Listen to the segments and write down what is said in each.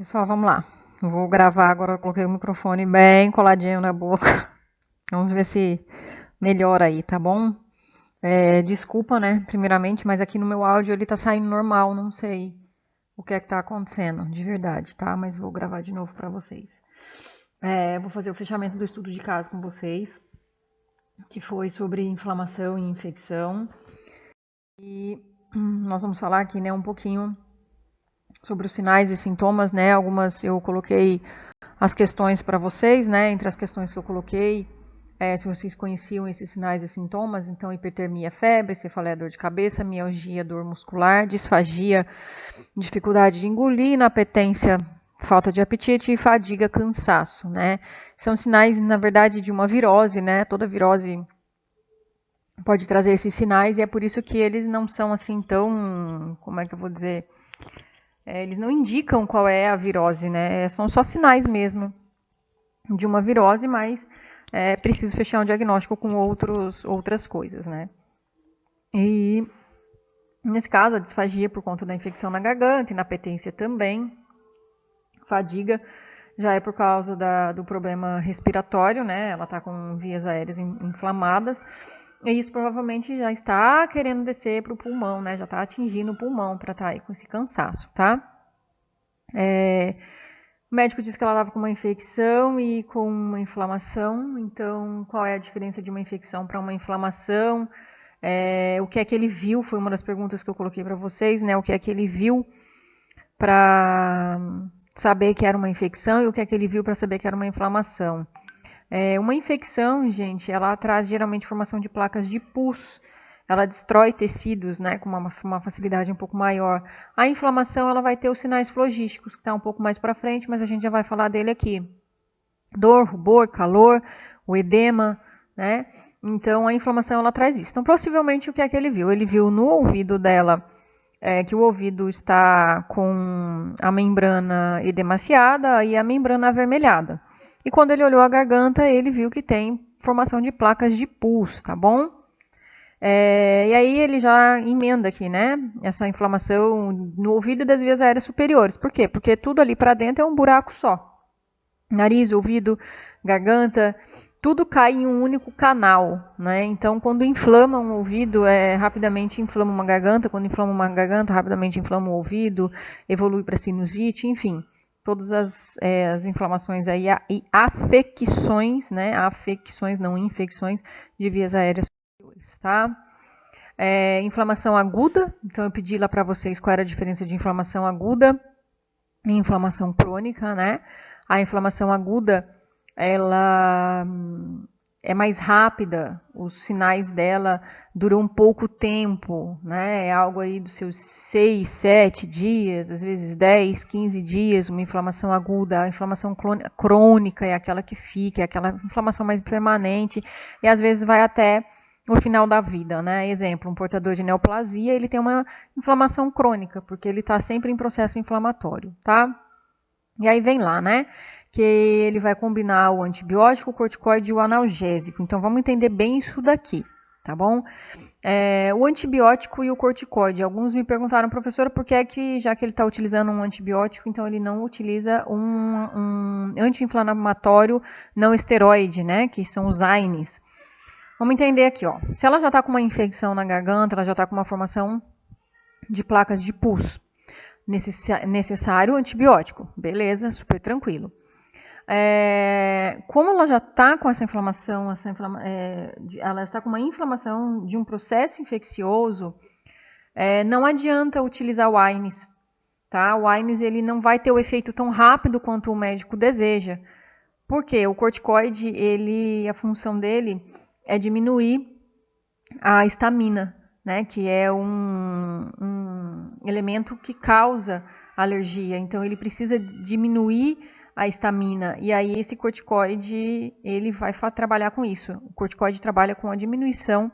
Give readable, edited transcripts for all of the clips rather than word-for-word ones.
Pessoal, vamos lá. Eu vou gravar agora, eu coloquei o microfone bem coladinho na boca. Vamos ver se melhora aí, tá bom? Desculpa, né, primeiramente, mas aqui no meu áudio ele tá saindo normal, não sei o que é que tá acontecendo, de verdade, tá? Mas vou gravar de novo pra vocês. Vou fazer o fechamento do estudo de caso com vocês, que foi sobre inflamação e infecção. E nós vamos falar aqui, né, um pouquinho sobre os sinais e sintomas, né? Algumas eu coloquei as questões para vocês, né? Entre as questões que eu coloquei, se vocês conheciam esses sinais e sintomas, então hipertermia, febre, cefaleia, dor de cabeça, mialgia, dor muscular, disfagia, dificuldade de engolir, inapetência, falta de apetite e fadiga, cansaço, né? São sinais, na verdade, de uma virose, né? Toda virose pode trazer esses sinais e é por isso que eles não são assim tão, como é que eu vou dizer? Eles não indicam qual é a virose, né? São só sinais mesmo de uma virose, mas é preciso fechar um diagnóstico com outras coisas, né? E nesse caso, a disfagia por conta da infecção na garganta, inapetência também, fadiga já é por causa do problema respiratório, né? Ela está com vias aéreas inflamadas. E isso provavelmente já está querendo descer para o pulmão, né? Já está atingindo o pulmão para estar aí com esse cansaço, tá? O médico disse que ela estava com uma infecção e com uma inflamação. Então, qual é a diferença de uma infecção para uma inflamação? O que é que ele viu? Foi uma das perguntas que eu coloquei para vocês, né? O que é que ele viu para saber que era uma infecção e o que é que ele viu para saber que era uma inflamação? Uma infecção, gente, ela traz geralmente formação de placas de pus. Ela destrói tecidos, né, com uma facilidade um pouco maior. A inflamação, ela vai ter os sinais flogísticos, que está um pouco mais para frente, mas a gente já vai falar dele aqui. Dor, rubor, calor, o edema, né? Então, a inflamação, ela traz isso. Então, possivelmente, o que é que ele viu? Ele viu no ouvido dela que o ouvido está com a membrana edemaciada e a membrana avermelhada. E quando ele olhou a garganta, ele viu que tem formação de placas de pus, tá bom? E aí ele já emenda aqui, né? Essa inflamação no ouvido e das vias aéreas superiores. Por quê? Porque tudo ali para dentro é um buraco só. Nariz, ouvido, garganta, tudo cai em um único canal, né? Então, quando inflama um ouvido, rapidamente inflama uma garganta. Quando inflama uma garganta, rapidamente inflama o ouvido, evolui para sinusite, enfim. Todas as inflamações aí e afecções, né? Afecções, não infecções, de vias aéreas superiores, tá? Inflamação aguda. Então, eu pedi lá para vocês qual era a diferença de inflamação aguda e inflamação crônica, né? A inflamação aguda, ela é mais rápida, os sinais dela duram um pouco tempo, né? É algo aí dos seus 6, 7 dias, às vezes 10, 15 dias, uma inflamação aguda. A inflamação crônica é aquela que fica, é aquela inflamação mais permanente e às vezes vai até o final da vida, né? Exemplo, um portador de neoplasia, ele tem uma inflamação crônica, porque ele está sempre em processo inflamatório, tá? E aí vem lá, né? Que ele vai combinar o antibiótico, o corticoide e o analgésico. Então vamos entender bem isso daqui, tá bom? O antibiótico e o corticoide. Alguns me perguntaram, professora, por que é que, já que ele está utilizando um antibiótico, então ele não utiliza um anti-inflamatório não esteroide, né? Que são os AINES. Vamos entender aqui, ó. Se ela já está com uma infecção na garganta, ela já está com uma formação de placas de pus. Necessário antibiótico. Beleza, super tranquilo. Como ela já está com essa inflamação, ela está com uma inflamação de um processo infeccioso, não adianta utilizar o AINES. Tá? O AINES ele não vai ter o efeito tão rápido quanto o médico deseja. Por quê? O corticoide, a função dele é diminuir a histamina, né, que é um elemento que causa alergia. Então, ele precisa diminuir a histamina. E aí, esse corticoide, ele vai trabalhar com isso. O corticoide trabalha com a diminuição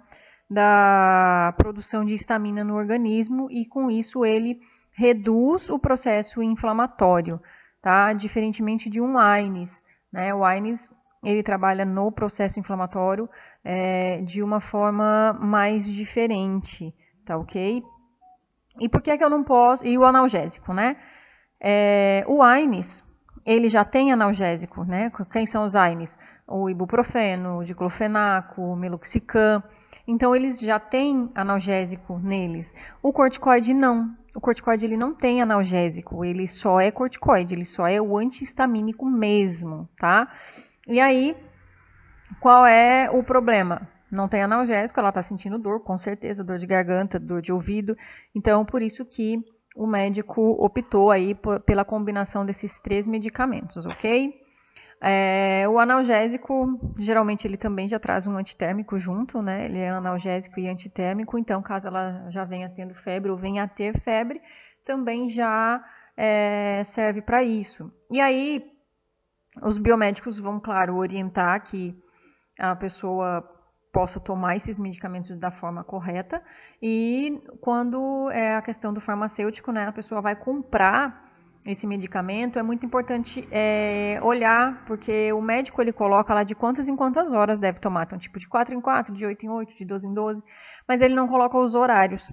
da produção de histamina no organismo e, com isso, ele reduz o processo inflamatório, tá? Diferentemente de um AINES, né? O AINES, ele trabalha no processo inflamatório de uma forma mais diferente, tá ok? E por que eu não posso... E o analgésico, né? O AINES, ele já tem analgésico, né? Quem são os AINES? O ibuprofeno, o diclofenaco, o meloxicam. Então, eles já têm analgésico neles. O corticoide não. O corticoide ele não tem analgésico, ele só é corticoide, ele só é o antihistamínico mesmo, tá? E aí, qual é o problema? Não tem analgésico, ela está sentindo dor, com certeza, dor de garganta, dor de ouvido. Então, por isso que o médico optou aí pela combinação desses 3 medicamentos, ok? O analgésico, geralmente ele também já traz um antitérmico junto, né? Ele é analgésico e antitérmico, então caso ela já venha tendo febre ou venha a ter febre, também já serve para isso. E aí, os biomédicos vão, claro, orientar que a pessoa possa tomar esses medicamentos da forma correta. E quando é a questão do farmacêutico, né, a pessoa vai comprar esse medicamento, é muito importante olhar, porque o médico ele coloca lá de quantas em quantas horas deve tomar. Então, tipo, de 4 em 4, de 8 em 8, de 12 em 12, mas ele não coloca os horários.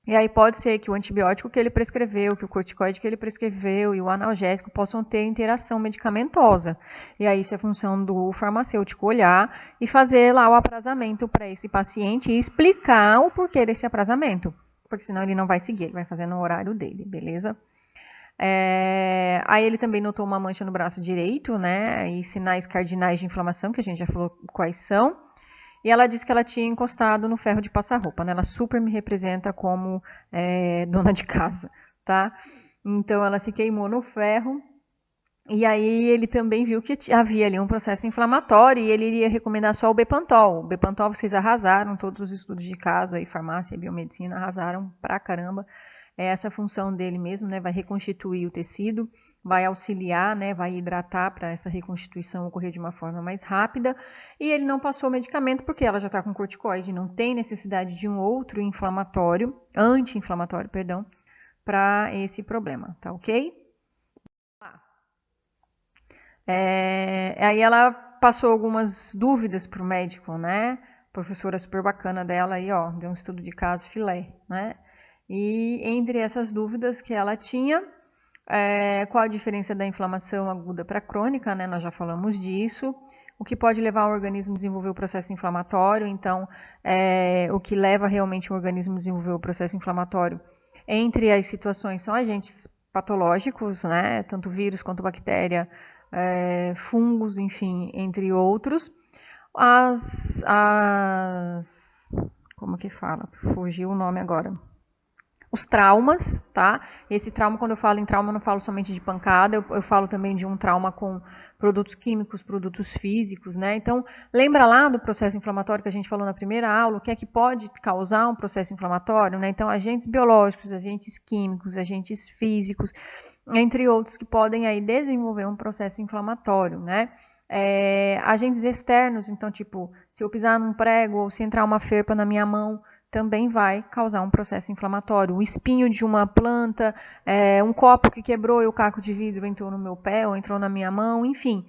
E aí pode ser que o antibiótico que ele prescreveu, que o corticoide que ele prescreveu e o analgésico possam ter interação medicamentosa. E aí isso é função do farmacêutico olhar e fazer lá o aprazamento para esse paciente e explicar o porquê desse aprazamento. Porque senão ele não vai seguir, ele vai fazer no horário dele, beleza? Aí ele também notou uma mancha no braço direito, né? E sinais cardinais de inflamação, que a gente já falou quais são. E ela disse que ela tinha encostado no ferro de passar roupa, né? Ela super me representa como dona de casa, tá? Então ela se queimou no ferro. E aí ele também viu que havia ali um processo inflamatório e ele iria recomendar só o Bepantol. O Bepantol vocês arrasaram, todos os estudos de caso aí, farmácia e biomedicina arrasaram pra caramba. É essa função dele mesmo, né? Vai reconstituir o tecido, vai auxiliar, né? Vai hidratar para essa reconstituição ocorrer de uma forma mais rápida. E ele não passou medicamento porque ela já está com corticoide, não tem necessidade de um outro inflamatório, anti-inflamatório, perdão, para esse problema, tá ok? Aí ela passou algumas dúvidas para o médico, né? Professora super bacana dela aí, ó, deu um estudo de caso filé, né? E entre essas dúvidas que ela tinha, qual a diferença da inflamação aguda para crônica, né? Nós já falamos disso. O que pode levar o organismo a desenvolver o processo inflamatório. Então, o que leva realmente o organismo a desenvolver o processo inflamatório entre as situações são agentes patológicos, né? Tanto vírus quanto bactéria, fungos, enfim, entre outros. Como que fala? Fugiu o nome agora. Os traumas, tá? Esse trauma, quando eu falo em trauma, eu não falo somente de pancada, eu falo também de um trauma com produtos químicos, produtos físicos, né? Então, lembra lá do processo inflamatório que a gente falou na primeira aula, o que é que pode causar um processo inflamatório, né? Então, agentes biológicos, agentes químicos, agentes físicos, entre outros que podem aí desenvolver um processo inflamatório, né? Agentes externos, então, tipo, se eu pisar num prego ou se entrar uma ferpa na minha mão, também vai causar um processo inflamatório. O espinho de uma planta, um copo que quebrou e o caco de vidro entrou no meu pé ou entrou na minha mão, enfim,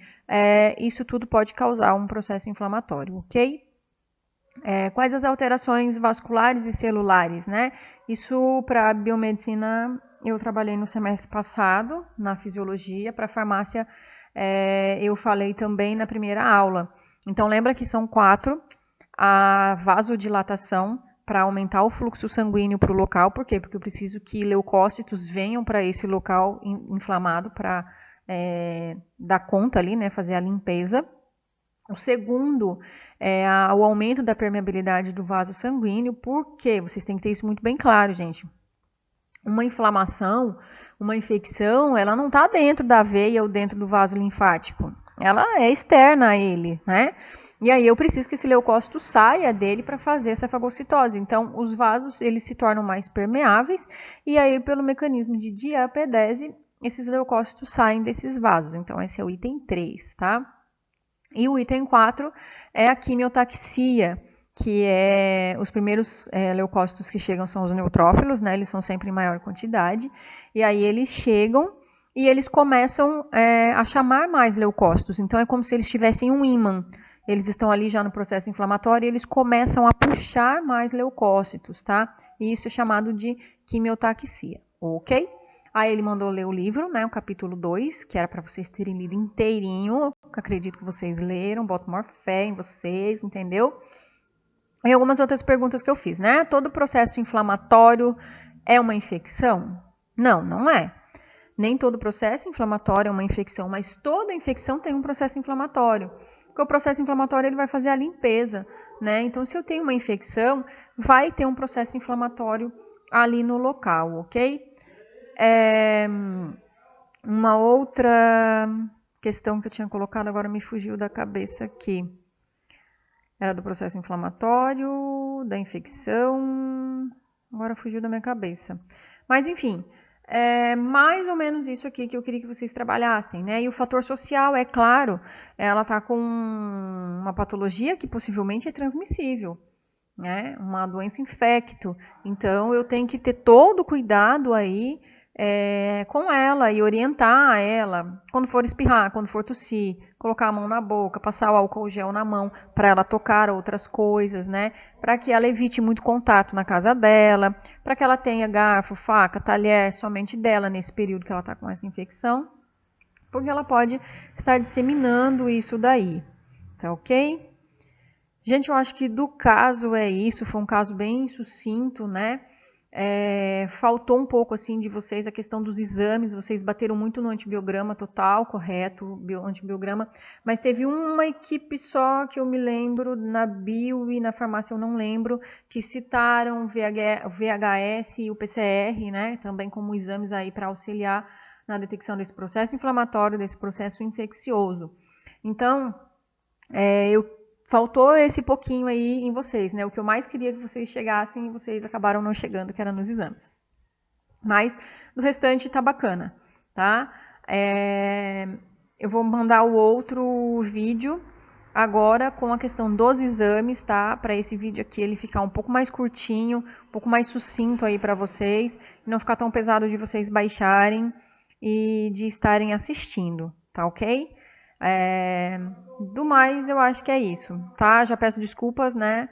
isso tudo pode causar um processo inflamatório, ok? Quais as alterações vasculares e celulares, né? Isso para a biomedicina eu trabalhei no semestre passado, na fisiologia, para a farmácia eu falei também na primeira aula. Então lembra que são 4, a vasodilatação, para aumentar o fluxo sanguíneo para o local. Por quê? Porque eu preciso que leucócitos venham para esse local inflamado para dar conta ali, né, fazer a limpeza. O segundo é o aumento da permeabilidade do vaso sanguíneo. Por quê? Vocês têm que ter isso muito bem claro, gente. Uma inflamação, uma infecção, ela não está dentro da veia ou dentro do vaso linfático. Ela é externa a ele, né? E aí eu preciso que esse leucócito saia dele para fazer essa fagocitose. Então, os vasos eles se tornam mais permeáveis e aí pelo mecanismo de diapedese, esses leucócitos saem desses vasos. Então, esse é o item 3, tá? E o item 4 é a quimiotaxia, que os primeiros leucócitos que chegam são os neutrófilos, né? Eles são sempre em maior quantidade. E aí eles chegam e eles começam a chamar mais leucócitos. Então, é como se eles tivessem um ímã. Eles estão ali já no processo inflamatório e eles começam a puxar mais leucócitos, tá? E isso é chamado de quimiotaxia, ok? Aí ele mandou ler o livro, né, o capítulo 2, que era para vocês terem lido inteirinho, que acredito que vocês leram, boto maior fé em vocês, entendeu? E algumas outras perguntas que eu fiz, né? Todo processo inflamatório é uma infecção? Não, não é. Nem todo processo inflamatório é uma infecção, mas toda infecção tem um processo inflamatório. Porque o processo inflamatório ele vai fazer a limpeza, né? Então, se eu tenho uma infecção, vai ter um processo inflamatório ali no local, ok? Uma outra questão que eu tinha colocado, agora me fugiu da cabeça aqui. Era do processo inflamatório, da infecção, agora fugiu da minha cabeça. Mas, enfim, é mais ou menos isso aqui que eu queria que vocês trabalhassem, né? E o fator social, é claro, ela está com uma patologia que possivelmente é transmissível, né? Uma doença infecto. Então, eu tenho que ter todo o cuidado aí com ela e orientar ela quando for espirrar, quando for tossir, colocar a mão na boca, passar o álcool gel na mão para ela tocar outras coisas, né? Para que ela evite muito contato na casa dela, para que ela tenha garfo, faca, talher somente dela nesse período que ela está com essa infecção, porque ela pode estar disseminando isso daí, tá ok? Gente, eu acho que do caso é isso, foi um caso bem sucinto, né? Faltou um pouco assim de vocês a questão dos exames, vocês bateram muito no antibiograma total, correto, antibiograma, mas teve uma equipe só que eu me lembro, na bio e na farmácia eu não lembro, que citaram o VHS e o PCR, né, também como exames aí para auxiliar na detecção desse processo inflamatório, desse processo infeccioso. Então, faltou esse pouquinho aí em vocês, né? O que eu mais queria que vocês chegassem e vocês acabaram não chegando, que era nos exames. Mas no restante tá bacana, tá? Eu vou mandar o outro vídeo agora com a questão dos exames, tá? Para esse vídeo aqui ele ficar um pouco mais curtinho, um pouco mais sucinto aí para vocês, e não ficar tão pesado de vocês baixarem e de estarem assistindo, tá ok? Do mais, eu acho que é isso, tá? Já peço desculpas, né?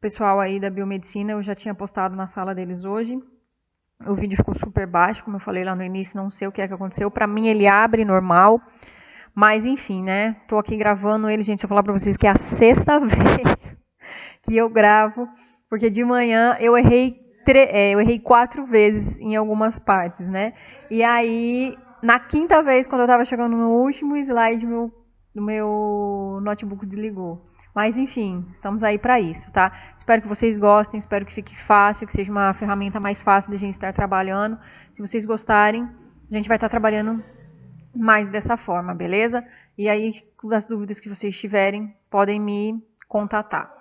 Pessoal aí da biomedicina, eu já tinha postado na sala deles hoje. O vídeo ficou super baixo, como eu falei lá no início, não sei o que é que aconteceu. Pra mim ele abre normal, mas enfim, né? Tô aqui gravando ele, gente, eu vou falar pra vocês que é a 6ª vez que eu gravo, porque de manhã eu errei 4 vezes em algumas partes, né? E aí, na 5ª vez, quando eu tava chegando no último slide, o meu notebook desligou. Mas enfim, estamos aí para isso, tá? Espero que vocês gostem, espero que fique fácil, que seja uma ferramenta mais fácil da gente estar trabalhando. Se vocês gostarem, a gente vai estar trabalhando mais dessa forma, beleza? E aí, as dúvidas que vocês tiverem, podem me contatar.